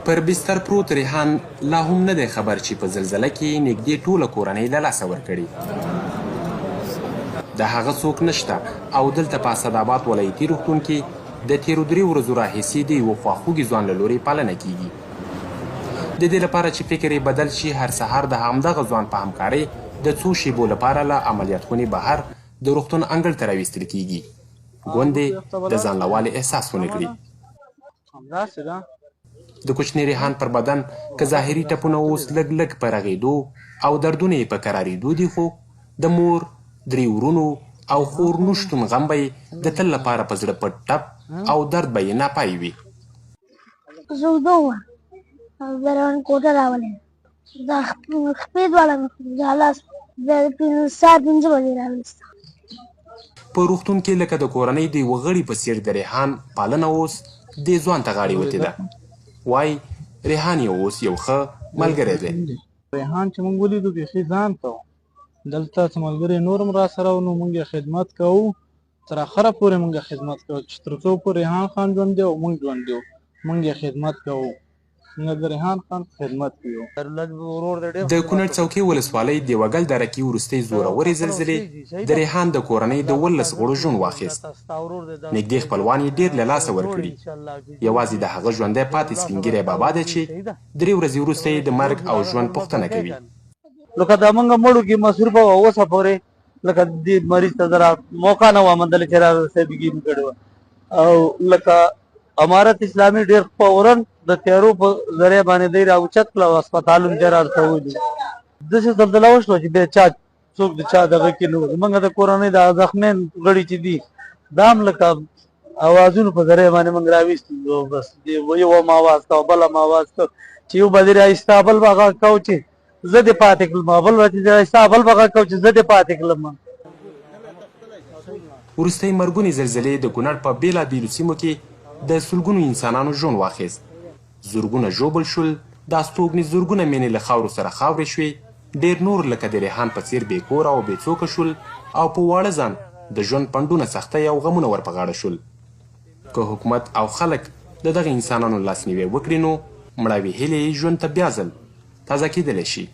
پر بستر پروت ریحان لا هم نه دی خبر چې په زلزله کې نږدې ټوله کورنۍ له لاسه ورکړي. د هغه څوک نشته او دلته په اسداباد ولایتي روغتون کې د تیرو 3 ورځو راهیسې د یوه خواخوږي ځوان له لورې پالنه کیږي. د دې لپاره چې فکر یې بدل شي، هر سهار د همدغه ځوان په همکارۍ د څو شیبو لپاره له عملیات خونې بهر د روغتون انګړ ته راویستل کیږي، ګوندې د ځان له والي احساس ونه کړي. د کوچني ریحان پر بدن که ظاهري ټپونه اوس لږ لږ په رغېدو او دردونه یې په کرارېدو دي، خو د مور 3 ورونو او خور نشتون غم به یې د تل لپاره په زړه پټ ټپ او درد به یې ناپای وي. زه اوده وم او د روان کوټه راولم، د خپې دواړه د لاس د سهار 5 بجې راویسته. په روغتون کې لکه د کورنۍ د یوه غړي په څېر د ریحان پالنه اوس دې ځوان ته غاړې وتې ده. وایي ریحان یې اوس یو ښه ملګری دی. ریحان چې موږ ولیدو بیخي ځان ته و، دلته څه ملګري نور هم راسره و، نو موږ یې خدمت کوو، تر اخره پورې موږ خدمت کوو چې تر څو پورې ریحان خان ژوندی او موږ ژوندي یو، موږ یې خدمت کوو. موږ د ریحان خان خدمت کوو. د کونړ څوکۍ ولسوالۍ د وګل دره کې وروستۍ زورورې زلزلې د ریحان د کورنۍ د 11 غړو ژوند واخیست. نږدې خپلوان یې ډېر له لاسه ورکړي. یوازې د هغه ژوندی پاتې سپین ږیری بابا دی چې 3 ورځې وروسته یې د مرګ او ژوند پوښتنه کوي. لکه د موږ مړو کې مصروفه وه، اوسه پورې لکه دې مریض ته ذرا موقع نه وه موندلې چې راسیدګي مې کړې وه. او لکه امارت اسلامي ډېر فوراً د تیارو په ذریعه باندې دی راوچت کړه او هسپتالونو ته یې راورسولي. داسې زلزله وشوه چې بیا څوک د چا دغه کې نه و. زموږ د کورنۍ د زخمین غړي چې دي دا هم لکه اوازونو په ذریعه باندې موږ راویستي وو. بس یو هم اواز کوه، بل هم اواز کوه، چې یو به دې رایسته، بل به غږ کوو چې زه دې پاتې کړلم، بل به چې رایسته، بل به غږ کوو چې زه دې پاتې کړلم. وروستۍ مرګونې زلزلې د کونړ په بېلابېلو سیمو کې د سلګونو انسانانو ژوند واخیست. زرګونه ژوبل شول، دا ستوګنې زرګونه مینې له خاورو سره خاورې شوې. ډېر نور لکه د ریحان په څېر بې کوره او بې څوکه شول او په واړه ځان د ژوند پنډونه سختۍ او غمونه ور په غاړه شول. که حکومت او خلک د دغه انسانانو لاسنیوی وکړي، نو مړاوې هیلې ژوند ته بیا ځل تازه کېدلی شي.